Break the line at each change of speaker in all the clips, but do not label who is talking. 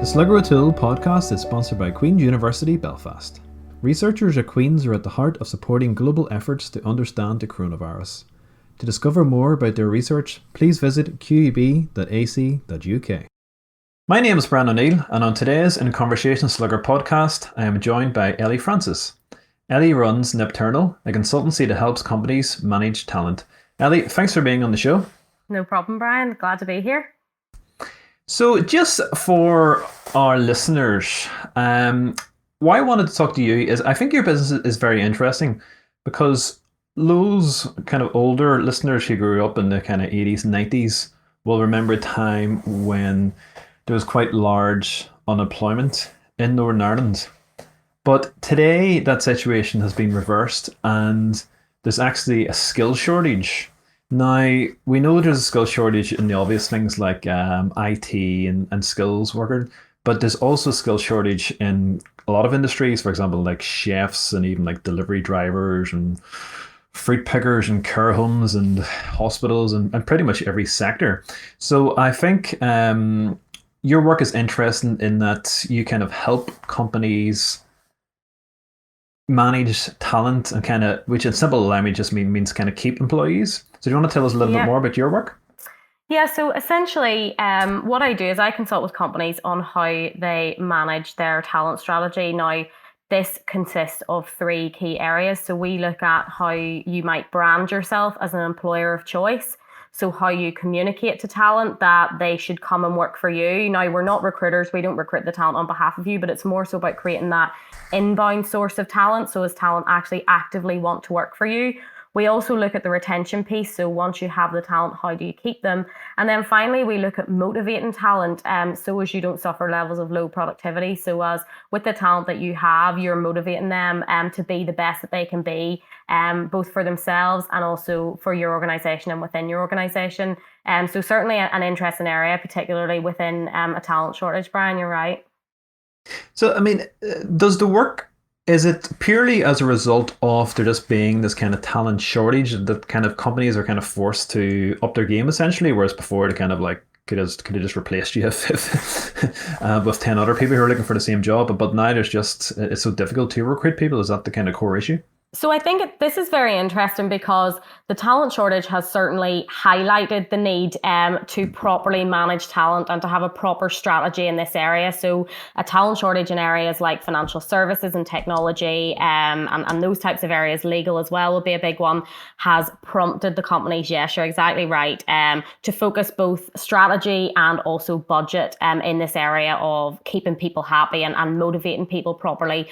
Slugger O'Toole podcast is sponsored by Queen's University Belfast. Researchers at Queen's are at the heart of supporting global efforts to understand the coronavirus. To discover more about their research, please visit qub.ac.uk. My name is Brian O'Neill, and on today's In Conversation Slugger podcast, I am joined by Ellie Francis. Ellie runs Nepturnal, a consultancy that helps companies manage talent. Ellie, thanks for being on the show.
No problem, Brian. Glad to be here.
So just for our listeners, why I wanted to talk to you is I think your business is very interesting because those kind of older listeners who grew up in the kind of 80s and 90s will remember a time when there was quite large unemployment in Northern Ireland. But today that situation has been reversed and there's actually a skill shortage. Now, we know there's a skill shortage in the obvious things like IT and skills workers, but there's also a skill shortage in a lot of industries, for example, like chefs and even like delivery drivers and fruit pickers and care homes and hospitals and pretty much every sector. So I think your work is interesting in that you kind of help companies manage talent and kind of, which in simple language just means kind of keep employees. So do you want to tell us a little bit more about your work?
Yeah, so essentially what I do is I consult with companies on how they manage their talent strategy. Now, this consists of three key areas. So we look at how you might brand yourself as an employer of choice. So how you communicate to talent that they should come and work for you. Now, we're not recruiters. We don't recruit the talent on behalf of you, but it's more so about creating that inbound source of talent. So as talent actually actively want to work for you. We also look at the retention piece. So once you have the talent, how do you keep them? And then finally, we look at motivating talent so as you don't suffer levels of low productivity. So as with the talent that you have, you're motivating them to be the best that they can be, both for themselves and also for your organisation and within your organisation. So certainly an interesting area, particularly within a talent shortage, Brian, you're right.
So, I mean, does the work, is it purely as a result of there just being this kind of talent shortage that kind of companies are kind of forced to up their game essentially, whereas before they kind of like could have just replaced you with 10 other people who are looking for the same job, but now there's just, it's so difficult to recruit people. Is that the kind of core issue?
So I think this is very interesting because the talent shortage has certainly highlighted the need to properly manage talent and to have a proper strategy in this area. So a talent shortage in areas like financial services and technology and those types of areas, legal as well will be a big one, has prompted the companies, yes, you're exactly right, to focus both strategy and also budget in this area of keeping people happy and motivating people properly.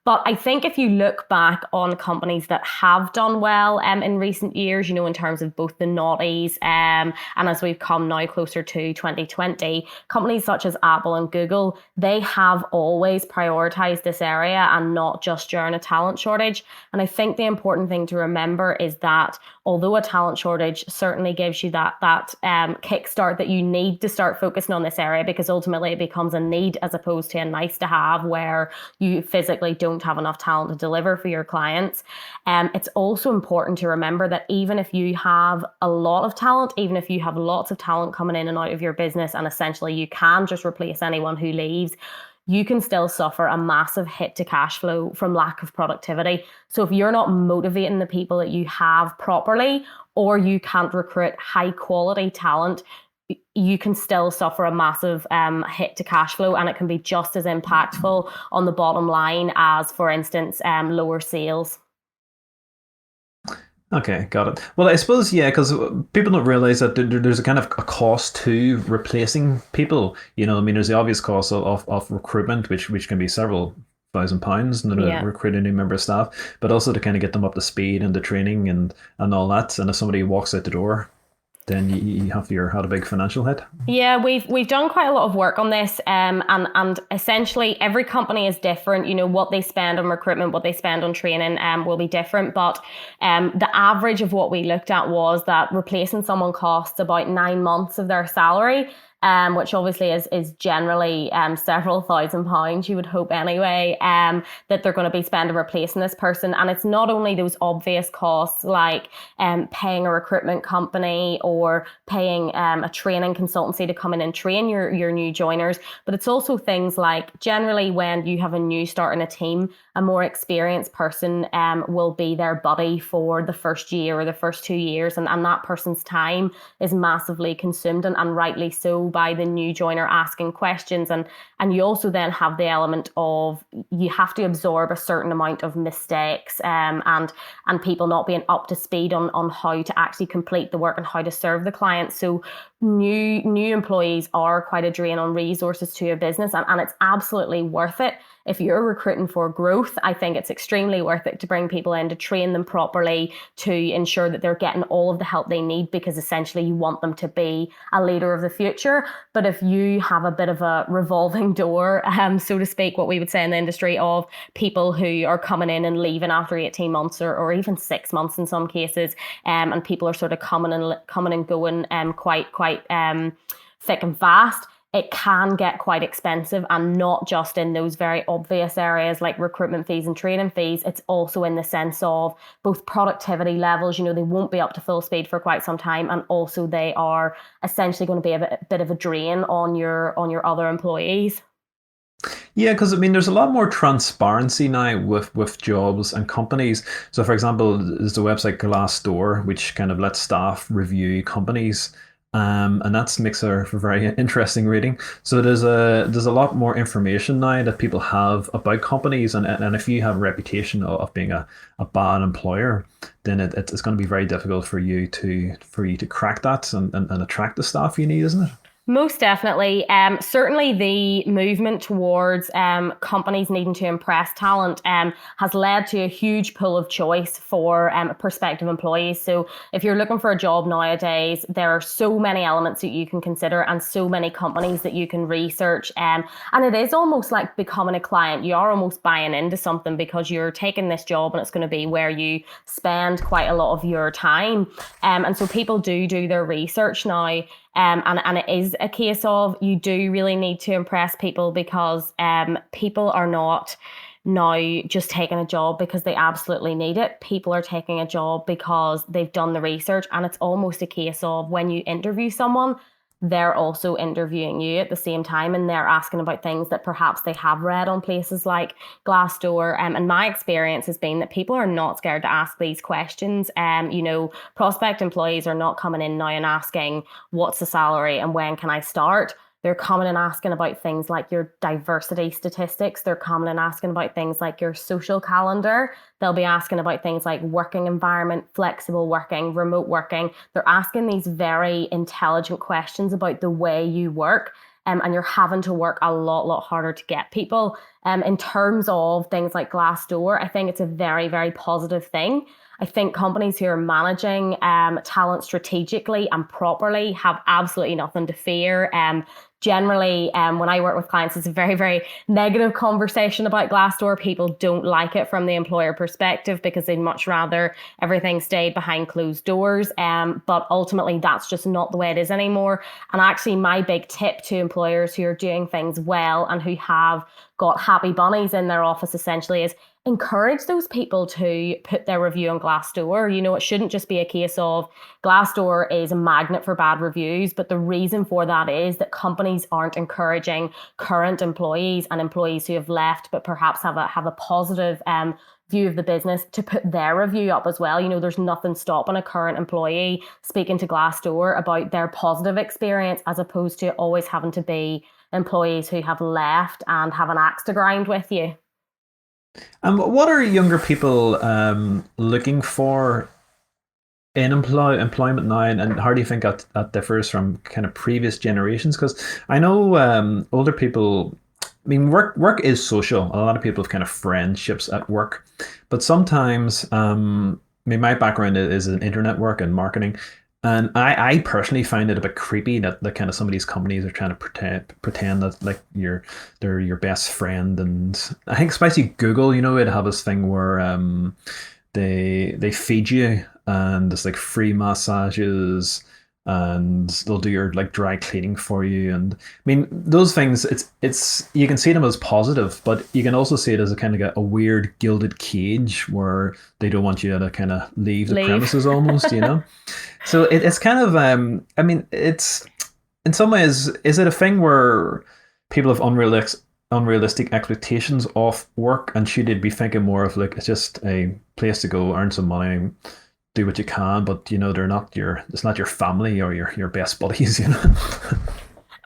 But I think if you look back on companies that have done well in recent years, you know, in terms of both the noughties and as we've come now closer to 2020, companies such as Apple and Google, they have always prioritized this area and not just during a talent shortage. And I think the important thing to remember is that although a talent shortage certainly gives you that kickstart that you need to start focusing on this area, because ultimately it becomes a need as opposed to a nice to have where you physically don't have enough talent to deliver for your clients. It's also important to remember that even if you have a lot of talent, even if you have lots of talent coming in and out of your business, and essentially you can just replace anyone who leaves, you can still suffer a massive hit to cash flow from lack of productivity. So if you're not motivating the people that you have properly, or you can't recruit high quality talent, you can still suffer a massive hit to cash flow, and it can be just as impactful on the bottom line as, for instance, lower sales.
Okay, got it. Well, I suppose, yeah, because people don't realize that there's a kind of a cost to replacing people. You know, I mean, there's the obvious cost of recruitment, which can be several £1,000 and then recruit a new member of staff, but also to kind of get them up to speed and the training and all that. And if somebody walks out the door, then you have had a big financial hit. Yeah,
we've done quite a lot of work on this, and essentially every company is different. You know, what they spend on recruitment, what they spend on training will be different. But the average of what we looked at was that replacing someone costs about 9 months of their salary. which obviously is generally several £1,000s, you would hope anyway, that they're going to be spending replacing this person. And it's not only those obvious costs like paying a recruitment company or paying a training consultancy to come in and train your new joiners, but it's also things like generally when you have a new start in a team, a more experienced person will be their buddy for the first year or the first 2 years, and that person's time is massively consumed, and rightly so, by the new joiner asking questions. And you also then have the element of you have to absorb a certain amount of mistakes and people not being up to speed on how to actually complete the work and how to serve the client. So new employees are quite a drain on resources to your business, and it's absolutely worth it. If you're recruiting for growth, I think it's extremely worth it to bring people in, to train them properly, to ensure that they're getting all of the help they need, because essentially you want them to be a leader of the future. But if you have a bit of a revolving door, so to speak, what we would say in the industry, of people who are coming in and leaving after 18 months or even 6 months in some cases, and people are sort of coming and going quite thick and fast, it can get quite expensive, and not just in those very obvious areas like recruitment fees and training fees. It's also in the sense of both productivity levels. They won't be up to full speed for quite some time, and also they are essentially going to be a bit of a drain on your other employees.
Yeah, because I mean, there's a lot more transparency now with jobs and companies. So, for example, there's the website Glassdoor, which kind of lets staff review companies, and that makes for very interesting reading. So there's a lot more information now that people have about companies, and if you have a reputation of being a bad employer, then it's going to be very difficult for you to crack that and attract the staff you need, isn't it?
Most definitely. Certainly the movement towards companies needing to impress talent has led to a huge pool of choice for prospective employees. So if you're looking for a job nowadays, there are so many elements that you can consider and so many companies that you can research. And it is almost like becoming a client. You are almost buying into something because you're taking this job and it's going to be where you spend quite a lot of your time. And so people do their research now. And it is a case of you do really need to impress people, because people are not now just taking a job because they absolutely need it. People are taking a job because they've done the research, and it's almost a case of when you interview someone, they're also interviewing you at the same time, and they're asking about things that perhaps they have read on places like Glassdoor. And my experience has been that people are not scared to ask these questions. Prospect employees are not coming in now and asking, what's the salary and when can I start? They're coming and asking about things like your diversity statistics. They're coming and asking about things like your social calendar. They'll be asking about things like working environment, flexible working, remote working. They're asking these very intelligent questions about the way you work. And you're having to work a lot harder to get people. In terms of things like Glassdoor, I think it's a very, very positive thing. I think companies who are managing talent strategically and properly have absolutely nothing to fear. Generally, when I work with clients, it's a very, very negative conversation about Glassdoor. People don't like it from the employer perspective because they'd much rather everything stayed behind closed doors. But ultimately, that's just not the way it is anymore. And actually, my big tip to employers who are doing things well and who have got happy bunnies in their office essentially is encourage those people to put their review on Glassdoor. It shouldn't just be a case of Glassdoor is a magnet for bad reviews, but the reason for that is that companies aren't encouraging current employees and employees who have left but perhaps have a positive view of the business to put their review up as well. There's nothing stopping a current employee speaking to Glassdoor about their positive experience, as opposed to always having to be employees who have left and have an axe to grind with you.
What are younger people looking for in employment now, and how do you think that differs from kind of previous generations? Because I know older people, I mean, work is social. A lot of people have kind of friendships at work, but sometimes, my background is in internet work and marketing. And I personally find it a bit creepy that kind of some of these companies are trying to pretend that like they're your best friend. And I think especially Google, it'd have this thing where they feed you, and there's like free massages, and they'll do your like dry cleaning for you. And I mean, those things, it's you can see them as positive, but you can also see it as a kind of a weird gilded cage where they don't want you to kind of leave the
Leave.
premises almost, you know. So it's kind of I mean, it's in some ways, is it a thing where people have unrealistic expectations of work, and should they be thinking more of like it's just a place to go earn some money, do what you can, but you know they're not your it's not your family or your best buddies, you know.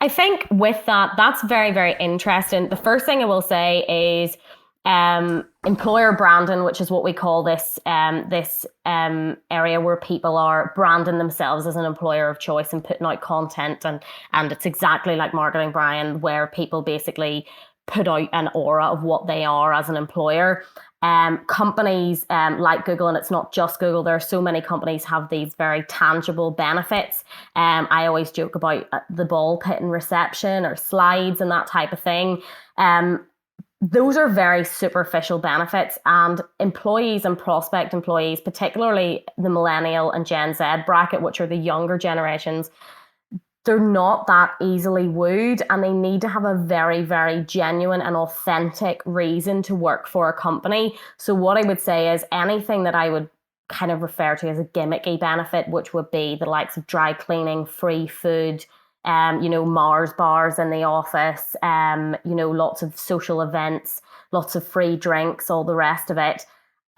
I think with that, that's very, very interesting. The first thing I will say is employer branding, which is what we call this area where people are branding themselves as an employer of choice and putting out content, and it's exactly like marketing, Brian, where people basically put out an aura of what they are as an employer. Companies like Google, and it's not just Google, there are so many companies have these very tangible benefits. I always joke about the ball pit and reception or slides and that type of thing. Those are very superficial benefits, and employees and prospect employees, particularly the millennial and Gen Z bracket, which are the younger generations, they're not that easily wooed, and they need to have a very, very genuine and authentic reason to work for a company. So what I would say is anything that I would kind of refer to as a gimmicky benefit, which would be the likes of dry cleaning, free food, Mars bars in the office, lots of social events, lots of free drinks, all the rest of it.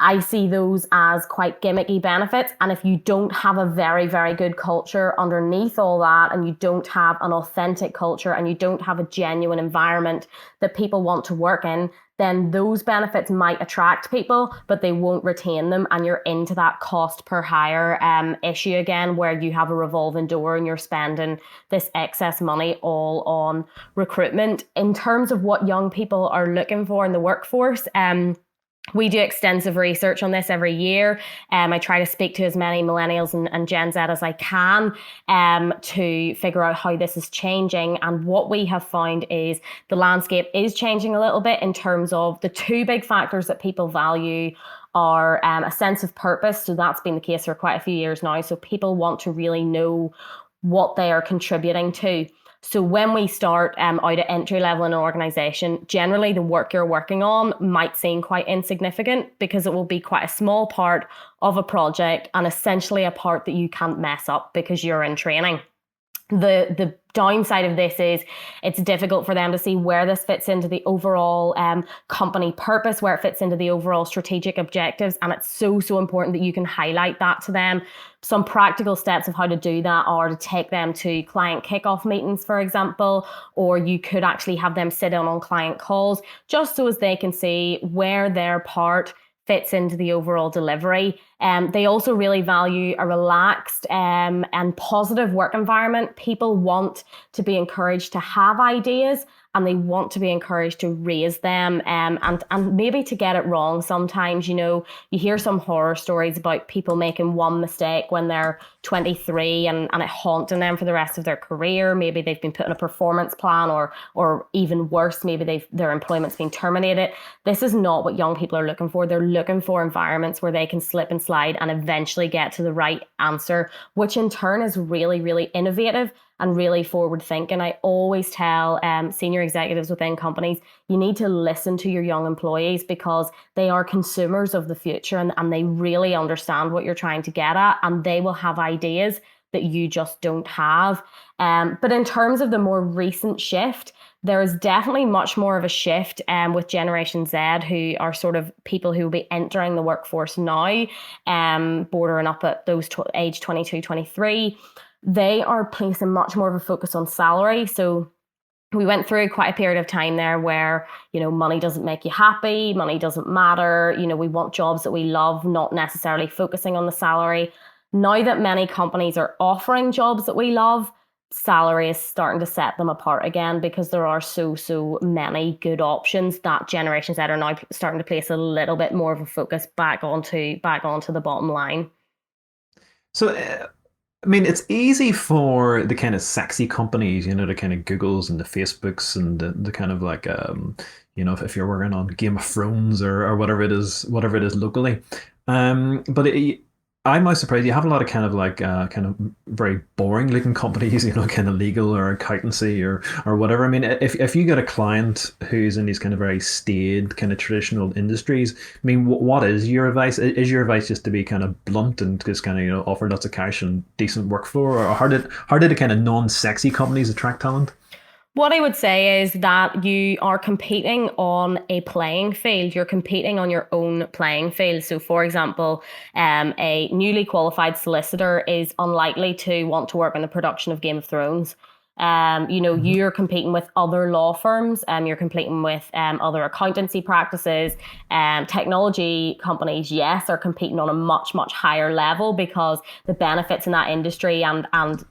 I see those as quite gimmicky benefits. And if you don't have a very, very good culture underneath all that, and you don't have an authentic culture, and you don't have a genuine environment that people want to work in, then those benefits might attract people, but they won't retain them. And you're into that cost per hire issue again, where you have a revolving door and you're spending this excess money all on recruitment. In terms of what young people are looking for in the workforce, we do extensive research on this every year. I try to speak to as many millennials and Gen Z as I can to figure out how this is changing. And what we have found is the landscape is changing a little bit in terms of the two big factors that people value are a sense of purpose. So that's been the case for quite a few years now. So people want to really know what they are contributing to. So when we start out at entry level in an organization, generally the work you're working on might seem quite insignificant because it will be quite a small part of a project and essentially a part that you can't mess up because you're in training. The downside of this is it's difficult for them to see where this fits into the overall company purpose, where it fits into the overall strategic objectives. And it's so important that you can highlight that to them. Some practical steps of how to do that are to take them to client kickoff meetings, for example, or you could actually have them sit in on client calls just so as they can see where their part fits into the overall delivery. They also really value a relaxed and positive work environment. People want to be encouraged to have ideas, and they want to be encouraged to raise them and maybe to get it wrong. Sometimes, you hear some horror stories about people making one mistake when they're 23 and it haunting them for the rest of their career. Maybe they've been put on a performance plan, or even worse, maybe their employment's been terminated. This is not what young people are looking for. They're looking for environments where they can slip and slide and eventually get to the right answer, which in turn is really, really innovative and really forward thinking. I always tell senior executives within companies, you need to listen to your young employees because they are consumers of the future, and they really understand what you're trying to get at, and they will have ideas that you just don't have. But in terms of the more recent shift, there is definitely much more of a shift with Generation Z, who are sort of people who will be entering the workforce now, bordering up at those age 22, 23. They are placing much more of a focus on salary. So we went through quite a period of time there where, money doesn't make you happy, money doesn't matter. We want jobs that we love, not necessarily focusing on the salary. Now that many companies are offering jobs that we love, salary is starting to set them apart again because there are so many good options that Generation Z are now starting to place a little bit more of a focus back onto the bottom line.
So I mean, it's easy for the kind of sexy companies, the kind of Googles and the Facebooks and the kind of like, if you're working on Game of Thrones or whatever it is locally. But I'm most surprised. You have a lot of kind of like kind of very boring looking companies, kind of legal or accountancy or whatever. I mean, if you get a client who's in these kind of very staid, kind of traditional industries, I mean, what is your advice? Is your advice just to be kind of blunt and just kind of offer lots of cash and decent workflow, or how did the kind of non-sexy companies attract talent?
What I would say is that you are competing on a playing field. You're competing on your own playing field. So, for example, a newly qualified solicitor is unlikely to want to work on the production of Game of Thrones.
Mhm.
You're competing with other law firms, you're competing with other accountancy practices, technology companies, yes, are competing on a much, much higher level because the benefits in that industry and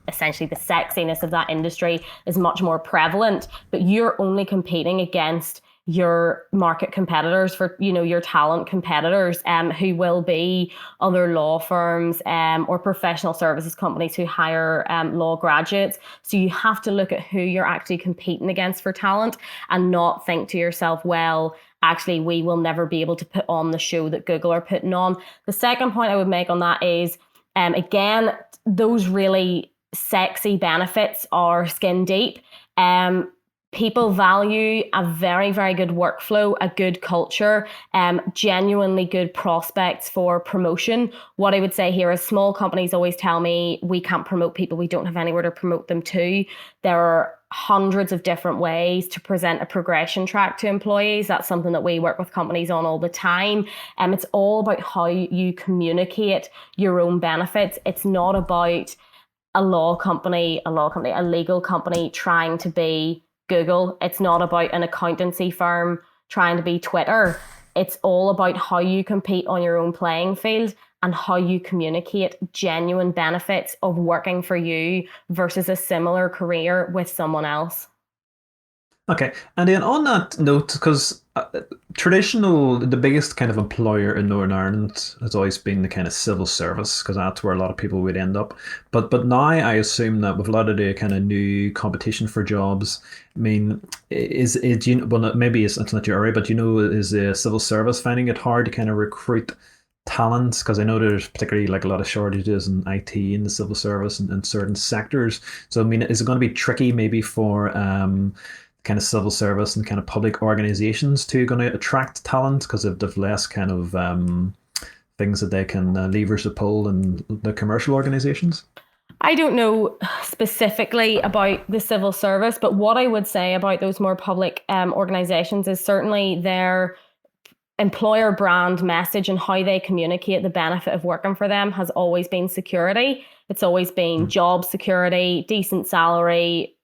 essentially the sexiness of that industry is much more prevalent. But you're only competing against your market competitors for your talent competitors who will be other law firms or professional services companies who hire law graduates. So you have to look at who you're actually competing against for talent and not think to yourself, well, actually we will never be able to put on the show that Google are putting on. The second point I would make on that is again, those really sexy benefits are skin deep. People value a very, very good workflow, a good culture, genuinely good prospects for promotion. What I would say here is small companies always tell me we can't promote people, we don't have anywhere to promote them to. There are hundreds of different ways to present a progression track to employees. That's something that we work with companies on all the time. It's all about how you communicate your own benefits. It's not about a legal company trying to be Google. It's not about an accountancy firm trying to be Twitter. It's all about how you compete on your own playing field and how you communicate genuine benefits of working for you versus a similar career with someone else.
Okay, and then on that note, because the biggest kind of employer in Northern Ireland has always been the kind of civil service, because that's where a lot of people would end up. But now I assume that with a lot of the kind of new competition for jobs, I mean, is well, maybe it's not your area, but is the civil service finding it hard to kind of recruit talent? Because I know there's particularly like a lot of shortages in IT in the civil service and in certain sectors. So I mean, is it going to be tricky maybe for kind of civil service and kind of public organizations to going to attract talent because they've less kind of things that they can leverage to pull in the commercial organizations?
I don't know specifically about the civil service, but what I would say about those more public organizations is certainly their employer brand message and how they communicate the benefit of working for them has always been security. It's always been job security, decent salary.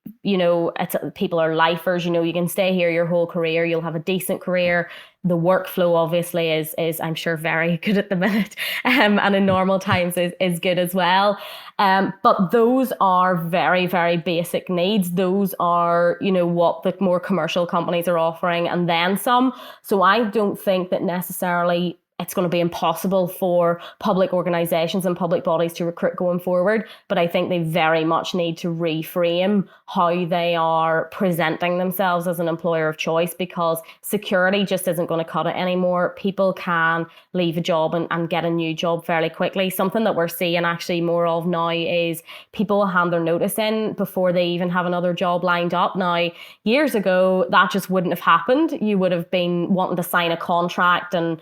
People are lifers. You can stay here your whole career. You'll have a decent career. The workflow obviously is I'm sure very good at the minute, and in normal times is good as well. But those are very, very basic needs. Those are what the more commercial companies are offering, and then some. So I don't think that necessarily it's going to be impossible for public organizations and public bodies to recruit going forward. But I think they very much need to reframe how they are presenting themselves as an employer of choice, because security just isn't going to cut it anymore. People can leave a job and get a new job fairly quickly. Something that we're seeing actually more of now is people will hand their notice in before they even have another job lined up. Now, years ago, that just wouldn't have happened. You would have been wanting to sign a contract and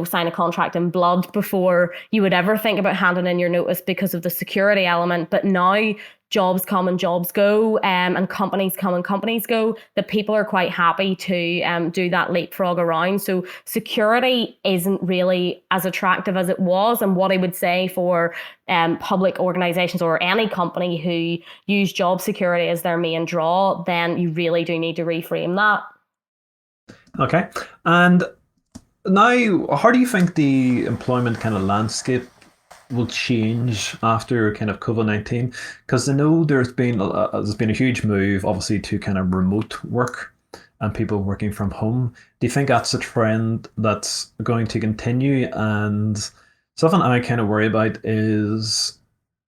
sign a contract in blood before you would ever think about handing in your notice because of the security element. But now jobs come and jobs go, and companies come and companies go, that people are quite happy to do that leapfrog around. So security isn't really as attractive as it was. And what I would say for public organizations or any company who use job security as their main draw, then you really do need to reframe that.
Okay, and now, how do you think the employment kind of landscape will change after kind of COVID-19? Because I know there's been a huge move, obviously, to kind of remote work and people working from home. Do you think that's a trend that's going to continue? And something I kind of worry about is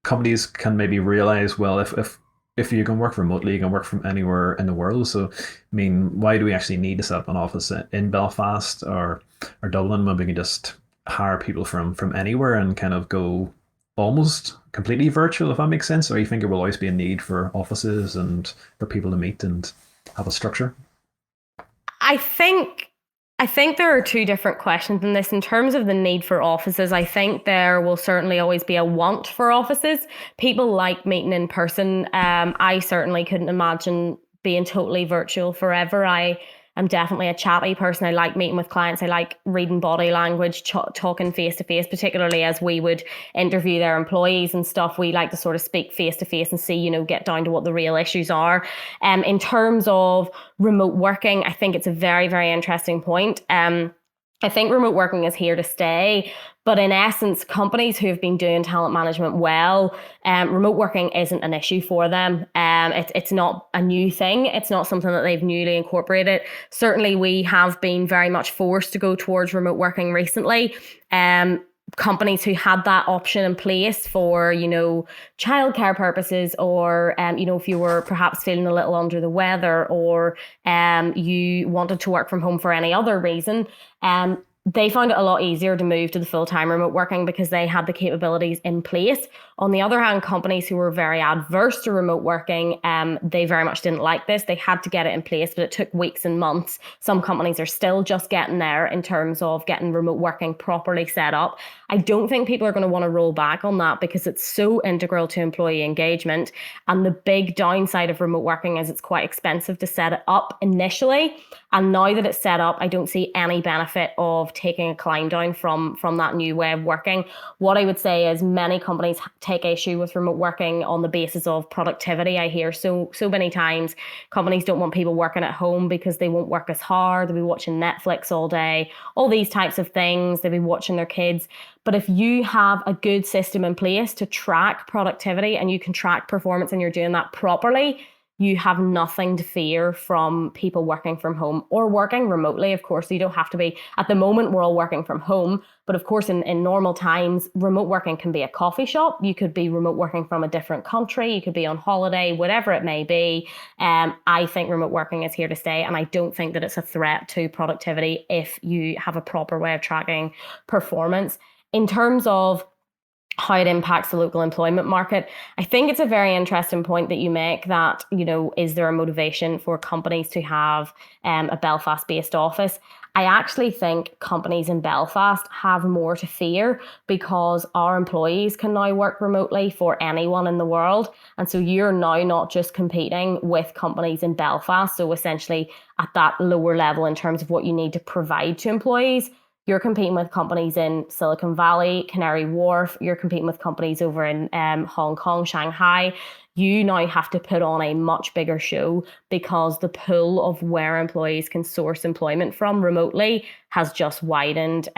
companies can maybe realize, well, if you can work remotely, you can work from anywhere in the world. So, I mean, why do we actually need to set up an office in Belfast or Dublin when we can just hire people from anywhere and kind of go almost completely virtual, if that makes sense? Or you think there will always be a need for offices and for people to meet and have a structure?
I think I think there are two different questions in this. In terms of the need for offices, I think there will certainly always be a want for offices. People like meeting in person. I certainly couldn't imagine being totally virtual forever. I am definitely a chatty person. I like meeting with clients. I like reading body language, talking face to face, particularly as we would interview their employees and stuff. We like to sort of speak face to face and see, get down to what the real issues are. In terms of remote working, I think it's a very, very interesting point. I think remote working is here to stay, but in essence, companies who have been doing talent management well, remote working isn't an issue for them. It's not a new thing. It's not something that they've newly incorporated. Certainly, we have been very much forced to go towards remote working recently. Companies who had that option in place for, childcare purposes, or, if you were perhaps feeling a little under the weather, or you wanted to work from home for any other reason, they found it a lot easier to move to the full-time remote working because they had the capabilities in place. On the other hand, companies who were very adverse to remote working, they very much didn't like this. They had to get it in place, but it took weeks and months. Some companies are still just getting there in terms of getting remote working properly set up. I don't think people are going to want to roll back on that because it's so integral to employee engagement. And the big downside of remote working is it's quite expensive to set it up initially. And now that it's set up, I don't see any benefit of taking a climb down from that new way of working. What I would say is many companies take issue with remote working on the basis of productivity. I hear so many times companies don't want people working at home because they won't work as hard. They'll be watching Netflix all day, all these types of things. They'll be watching their kids. But if you have a good system in place to track productivity and you can track performance and you're doing that properly, you have nothing to fear from people working from home or working remotely. Of course, you don't have to be. At the moment, we're all working from home. But of course, in normal times, remote working can be a coffee shop. You could be remote working from a different country. You could be on holiday, whatever it may be. I think remote working is here to stay. And I don't think that it's a threat to productivity if you have a proper way of tracking performance. In terms of how it impacts the local employment market, I think it's a very interesting point that you make that, is there a motivation for companies to have a Belfast-based office? I actually think companies in Belfast have more to fear because our employees can now work remotely for anyone in the world. And so you're now not just competing with companies in Belfast, so essentially at that lower level in terms of what you need to provide to employees. You're competing with companies in Silicon Valley, Canary Wharf. You're competing with companies over in Hong Kong, Shanghai. You now have to put on a much bigger show because the pool of where employees can source employment from remotely has just widened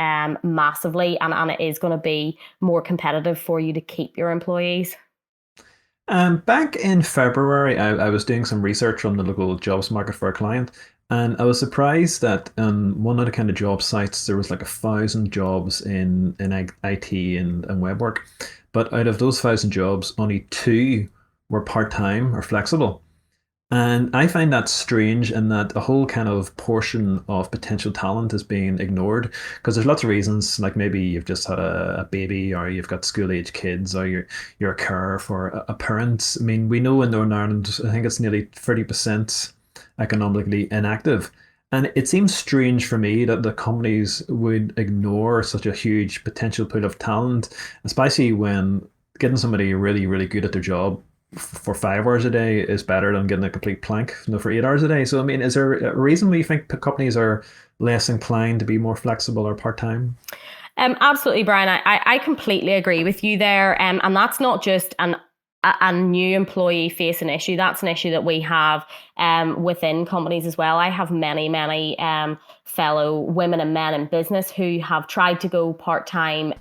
massively, and it is going to be more competitive for you to keep your employees.
Back in February, I was doing some research on the local jobs market for a client, and I was surprised that on one of the kind of job sites there was like 1,000 jobs in IT and web work, but out of those 1,000 jobs, only two were part time or flexible. And I find that strange and that a whole kind of portion of potential talent is being ignored because there's lots of reasons, like maybe you've just had a baby or you've got school age kids or you're a carer for a parent. I mean, we know in Northern Ireland, I think it's nearly 30% economically inactive. And it seems strange for me that the companies would ignore such a huge potential pool of talent, especially when getting somebody really, really good at their job for 5 hours a day is better than getting a complete plank, for 8 hours a day. So, I mean, is there a reason why you think companies are less inclined to be more flexible or part time?
Absolutely, Brian. I completely agree with you there. And that's not just a new employee facing issue. That's an issue that we have within companies as well. I have many fellow women and men in business who have tried to go part time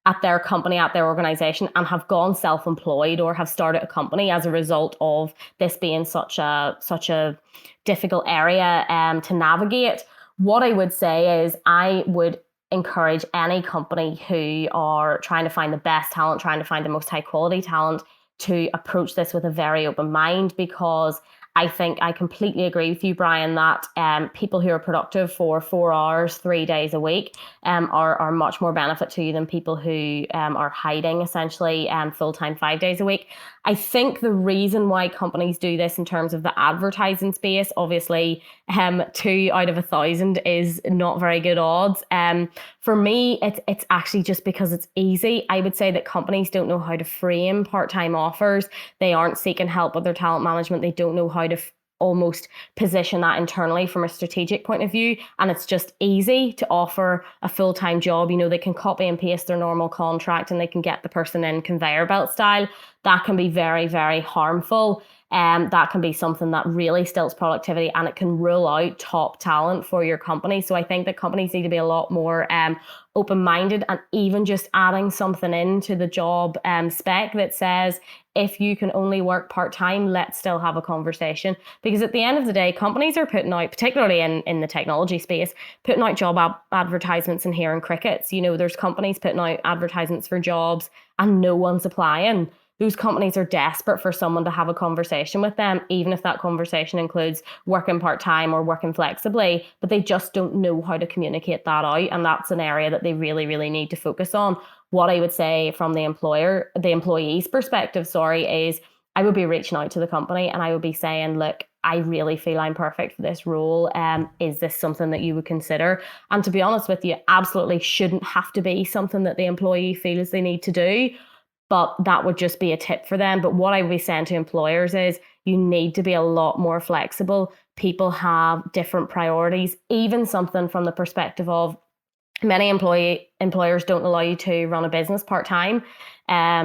at their company, at their organization, and have gone self-employed or have started a company as a result of this being such a difficult area to navigate. What I would say is I would encourage any company who are trying to find the best talent, trying to find the most high quality talent, to approach this with a very open mind, because I think I completely agree with you, Brian, that people who are productive for 4 hours, 3 days a week are much more benefit to you than people who are hiding essentially full-time 5 days a week. I think the reason why companies do this in terms of the advertising space, obviously, 2 out of 1,000 is not very good odds. For me, it's actually just because it's easy. I would say that companies don't know how to frame part-time offers. They aren't seeking help with their talent management. They don't know how to almost position that internally from a strategic point of view. And it's just easy to offer a full-time job. They can copy and paste their normal contract and they can get the person in conveyor belt style. That can be very, very harmful. That can be something that really stilts productivity, and it can rule out top talent for your company. So I think that companies need to be a lot more open-minded, and even just adding something into the job spec that says, if you can only work part-time, let's still have a conversation. Because at the end of the day, companies are putting out, particularly in the technology space, putting out job advertisements and hearing crickets. There's companies putting out advertisements for jobs and no one's applying. Those companies are desperate for someone to have a conversation with them, even if that conversation includes working part-time or working flexibly, but they just don't know how to communicate that out. And that's an area that they really, really need to focus on. What I would say from the employee's perspective, is I would be reaching out to the company and I would be saying, look, I really feel I'm perfect for this role. Is this something that you would consider? And to be honest with you, absolutely shouldn't have to be something that the employee feels they need to do. But that would just be a tip for them. But what I would be saying to employers is you need to be a lot more flexible. People have different priorities, even something from the perspective of many employers don't allow you to run a business part-time.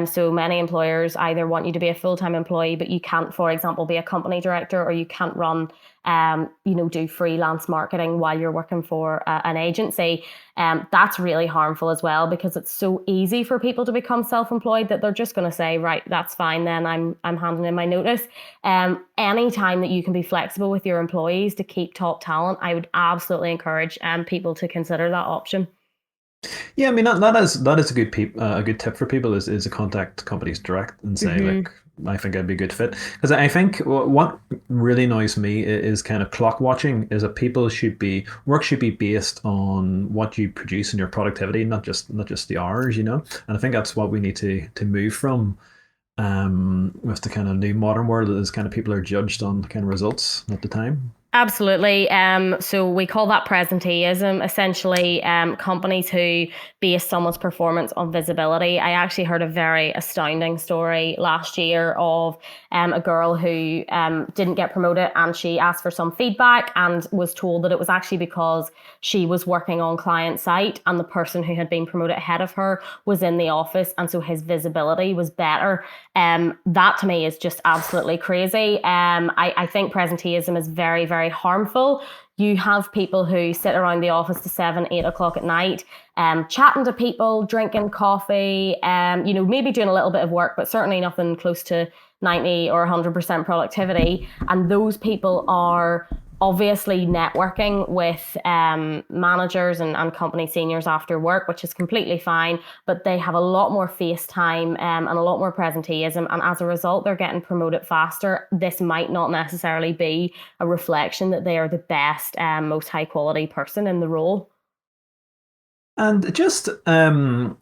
So many employers either want you to be a full-time employee, but you can't, for example, be a company director, or you can't run, do freelance marketing while you're working for an agency. That's really harmful as well, because it's so easy for people to become self-employed that they're just going to say, right, that's fine, then I'm handing in my notice. Any time that you can be flexible with your employees to keep top talent, I would absolutely encourage people to consider that option.
Yeah, I mean that is a good tip for people is to contact companies direct and say, like, I think I'd be a good fit. Because I think what really annoys me is kind of clock watching, is that work should be based on what you produce in your productivity, not just the hours, And I think that's what we need to move from with the kind of new modern world, is kind of people are judged on kind of results, not the time.
Absolutely. So we call that presenteeism. Essentially, companies who base someone's performance on visibility. I actually heard a very astounding story last year of a girl who didn't get promoted, and she asked for some feedback and was told that it was actually because she was working on client site and the person who had been promoted ahead of her was in the office, and so his visibility was better. That to me is just absolutely crazy. I think presenteeism is very, very harmful. You have people who sit around the office to 7, 8 o'clock at night, chatting to people, drinking coffee, maybe doing a little bit of work, but certainly nothing close to 90 or 100% productivity. And those people are obviously networking with managers and company seniors after work, which is completely fine, but they have a lot more face time and a lot more presenteeism, and as a result they're getting promoted faster. This might not necessarily be a reflection that they are the best, most high quality person in the role.
And just there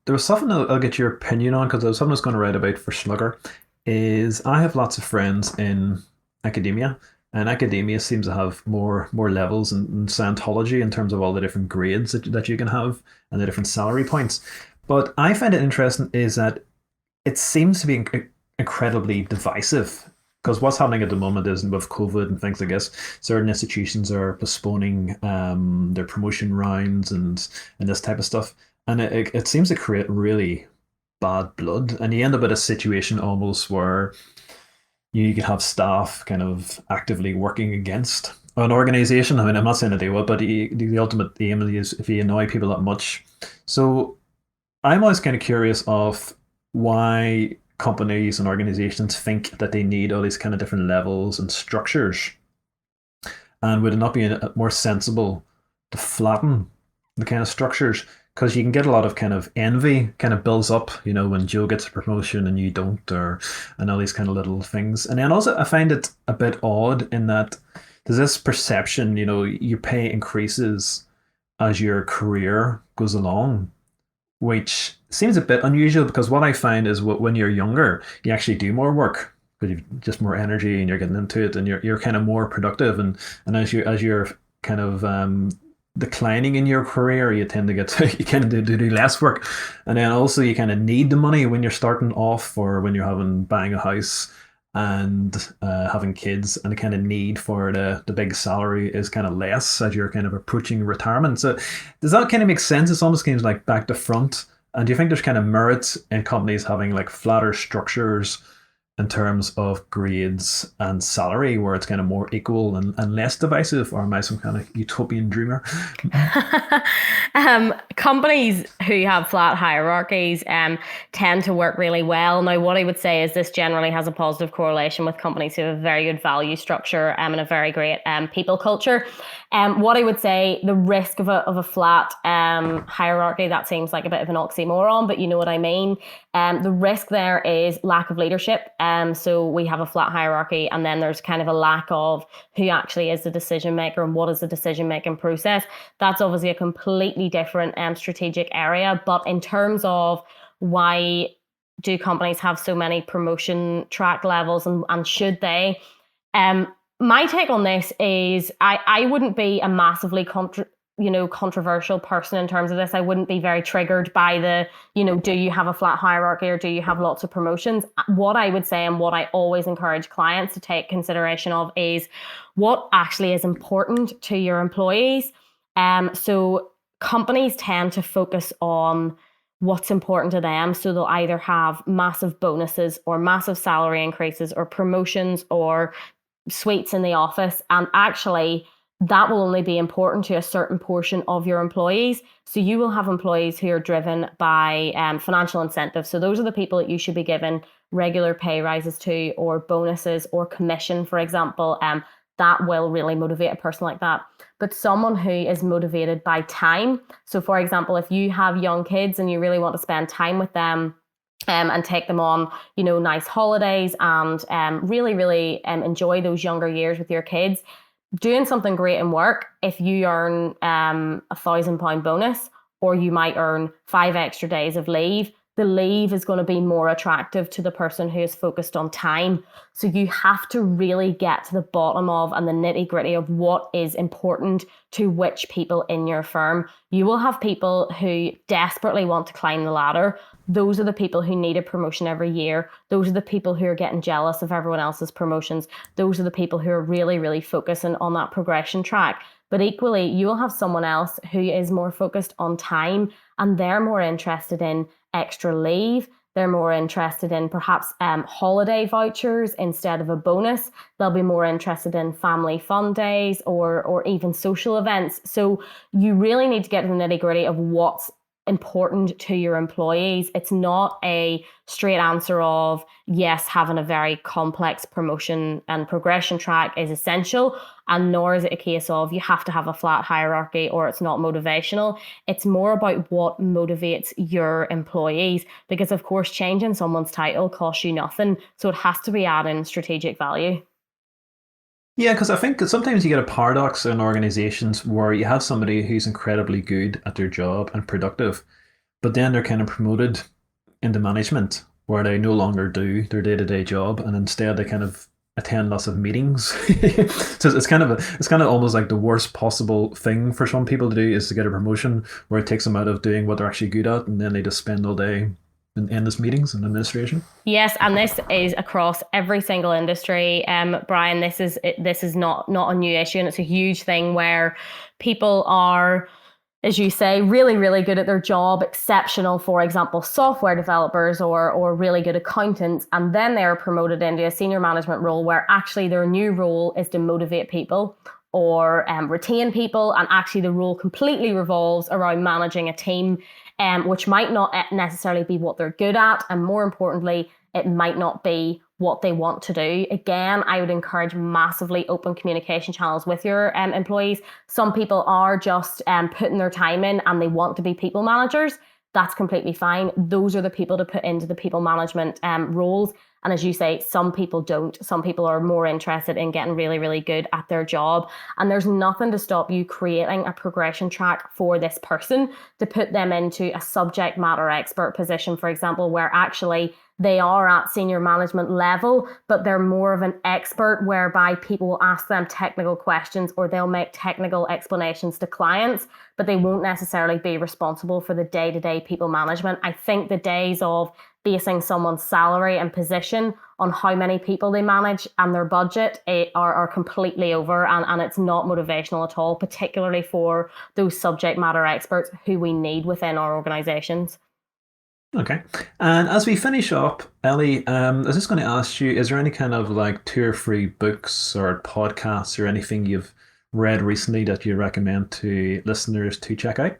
was something I'll get your opinion on, because there was something I was going to write about for Slugger. Is I have lots of friends in academia, and academia seems to have more levels in Scientology in terms of all the different grades that you can have and the different salary points. But I find it interesting is that it seems to be incredibly divisive, because what's happening at the moment is, with COVID and things like this, certain institutions are postponing their promotion rounds and this type of stuff, and it seems to create really bad blood, and you end up at a situation almost where you could have staff kind of actively working against an organization. I mean, I'm not saying that they would, but the ultimate aim is if you annoy people that much. So I'm always kind of curious of why companies and organizations think that they need all these kind of different levels and structures. And would it not be more sensible to flatten the kind of structures? because you can get a lot of kind of envy kind of builds up, when Joe gets a promotion and you don't, or and all these kind of little things. And then also I find it a bit odd in that there's this perception, your pay increases as your career goes along, which seems a bit unusual because what I find is when you're younger, you actually do more work because you've just more energy and you're getting into it and you're kind of more productive. And as you're kind of declining in your career, you tend to you kind of do less work. And then also you kind of need the money when you're starting off or when you're buying a house and having kids, and the kind of need for the big salary is kind of less as you're kind of approaching retirement. So does that kind of make sense? It's almost seems like back to front. And do you think there's kind of merit in companies having like flatter structures in terms of grades and salary where it's kind of more equal and less divisive, or am I some kind of utopian dreamer?
Companies who have flat hierarchies tend to work really well. Now, what I would say is this generally has a positive correlation with companies who have a very good value structure and a very great people culture. What I would say, the risk of a flat hierarchy, that seems like a bit of an oxymoron, but you know what I mean. The risk there is lack of leadership. So we have a flat hierarchy, and then there's kind of a lack of who actually is the decision maker and what is the decision making process. That's obviously a completely different strategic area. But in terms of why do companies have so many promotion track levels, and should they? My take on this is I wouldn't be a massively controversial person in terms of this. I wouldn't be very triggered by the, do you have a flat hierarchy or do you have lots of promotions? What I would say, and what I always encourage clients to take consideration of, is what actually is important to your employees. So companies tend to focus on what's important to them. So they'll either have massive bonuses or massive salary increases or promotions or suites in the office. And actually, that will only be important to a certain portion of your employees. So you will have employees who are driven by financial incentives. So those are the people that you should be given regular pay rises to, or bonuses or commission, for example. That will really motivate a person like that. But someone who is motivated by time. So for example, if you have young kids and you really want to spend time with them, and take them on, nice holidays and really, really enjoy those younger years with your kids, doing something great in work, if you earn £1,000 bonus, or you might earn 5 extra days of leave, the leave is going to be more attractive to the person who is focused on time. So you have to really get to the bottom of and the nitty gritty of what is important to which people in your firm. You will have people who desperately want to climb the ladder. Those are the people who need a promotion every year. Those are the people who are getting jealous of everyone else's promotions. Those are the people who are really, really focusing on that progression track. But equally, you will have someone else who is more focused on time, and they're more interested in extra leave. They're more interested in perhaps holiday vouchers instead of a bonus. They'll be more interested in family fun days or even social events. So you really need to get to the nitty gritty of what's important to your employees. It's not a straight answer of yes, having a very complex promotion and progression track is essential, and nor is it a case of you have to have a flat hierarchy or it's not motivational. It's more about what motivates your employees, because of course changing someone's title costs you nothing, so it has to be adding strategic value.
Yeah, because I think sometimes you get a paradox in organizations where you have somebody who's incredibly good at their job and productive, but then they're kind of promoted into management where they no longer do their day-to-day job, and instead they kind of attend lots of meetings. So it's kind of almost like the worst possible thing for some people to do is to get a promotion where it takes them out of doing what they're actually good at, and then they just spend all day in endless meetings and administration.
Yes, and this is across every single industry. Brian, this is not a new issue, and it's a huge thing where people are, as you say, really, really good at their job, exceptional, for example, software developers or really good accountants, and then they are promoted into a senior management role where actually their new role is to motivate people or retain people, and actually the role completely revolves around managing a team, which might not necessarily be what they're good at, and more importantly, it might not be what they want to do. Again, I would encourage massively open communication channels with your employees. Some people are just putting their time in and they want to be people managers. That's completely fine. Those are the people to put into the people management roles. And as you say, some people don't. Some people are more interested in getting really, really good at their job. And there's nothing to stop you creating a progression track for this person to put them into a subject matter expert position, for example, where actually they are at senior management level, but they're more of an expert, whereby people will ask them technical questions or they'll make technical explanations to clients, but they won't necessarily be responsible for the day-to-day people management. I think the days of basing someone's salary and position on how many people they manage and their budget are completely over, and it's not motivational at all, particularly for those subject matter experts who we need within our organizations.
Okay. And as we finish up, Ellie, I was just going to ask you, is there any kind of like 2 or 3 books or podcasts or anything you've read recently that you recommend to listeners to check out?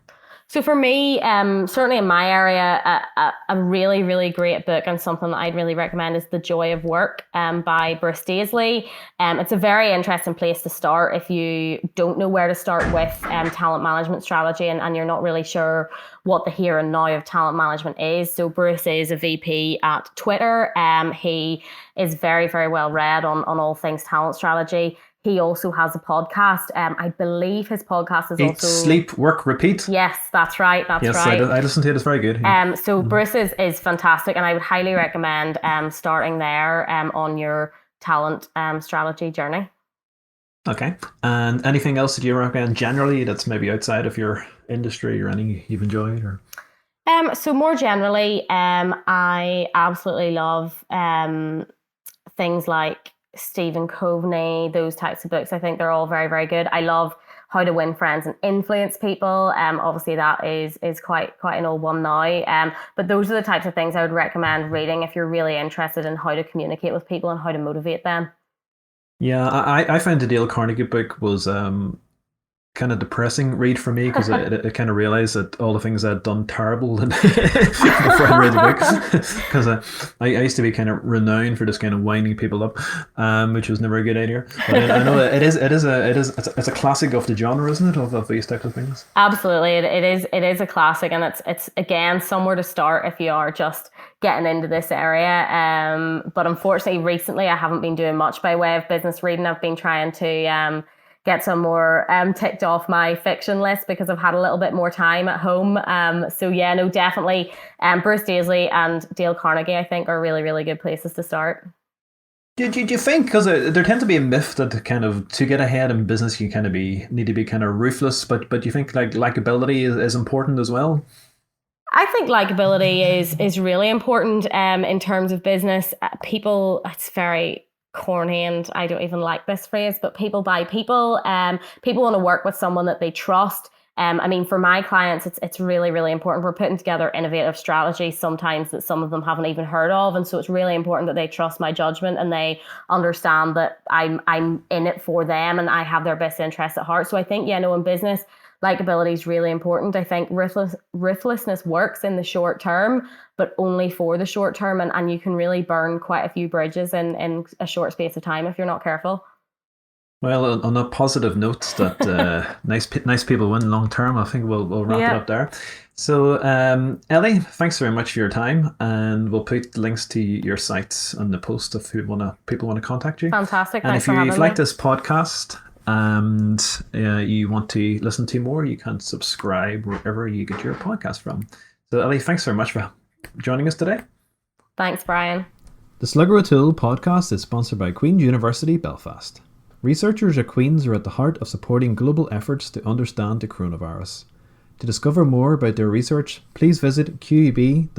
So for me, certainly in my area, a really, really great book and something that I'd really recommend is The Joy of Work by Bruce Daisley. It's a very interesting place to start if you don't know where to start with talent management strategy and you're not really sure what the here and now of talent management is. So Bruce is a VP at Twitter. He is very, very well read on all things talent strategy. He also has a podcast. I believe his podcast is
Eat, Sleep, Work, Repeat.
Yes, that's right. That's right.
Yes, I listened to it. It's very good. Yeah.
So Bruce is fantastic, and I would highly recommend starting there on your talent strategy journey.
Okay. And anything else that you recommend generally that's maybe outside of your industry or any you've enjoyed? Or
so more generally, I absolutely love things like Stephen Coveney, those types of books. I think they're all very, very good. I love How to Win Friends and Influence People. Obviously that is quite an old one now. But those are the types of things I would recommend reading if you're really interested in how to communicate with people and how to motivate them.
Yeah, I found the Dale Carnegie book was kind of depressing read for me because I kind of realized that all the things I'd done terrible before I read the book, because I used to be kind of renowned for just kind of winding people up, which was never a good idea. But I know it's a classic of the genre, isn't it, of these types of things?
Absolutely, it is a classic, and it's again somewhere to start if you are just getting into this area. But unfortunately, recently I haven't been doing much by way of business reading. I've been trying to get some more ticked off my fiction list because I've had a little bit more time at home. So yeah, no, definitely Bruce Daisley and Dale Carnegie, I think, are really, really good places to start.
Do you think, because there tends to be a myth that kind of to get ahead in business you kind of need to be kind of ruthless, but do you think like likability is important as well?
I think likability is really important in terms of business. People, it's very corny and I don't even like this phrase, but people buy people. People want to work with someone that they trust. I mean, for my clients, it's really, really important. We're putting together innovative strategies sometimes that some of them haven't even heard of. And so it's really important that they trust my judgment and they understand that I'm in it for them and I have their best interests at heart. So I think, in business, likability is really important. I think ruthlessness works in the short term, but only for the short term. And you can really burn quite a few bridges in a short space of time if you're not careful.
Well, on a positive note that nice people win long term, I think we'll wrap it up there. So, Ellie, thanks very much for your time, and we'll put links to your sites on the post if people want to contact you.
Fantastic.
And
thanks for having
if
me.
you like this podcast and you want to listen to more, you can subscribe wherever you get your podcast from. So, Ellie, thanks very much for joining us today.
Thanks, Brian.
The Slugger O'Toole podcast is sponsored by Queen's University Belfast. Researchers at Queen's are at the heart of supporting global efforts to understand the coronavirus. To discover more about their research, please visit qub.ac.uk.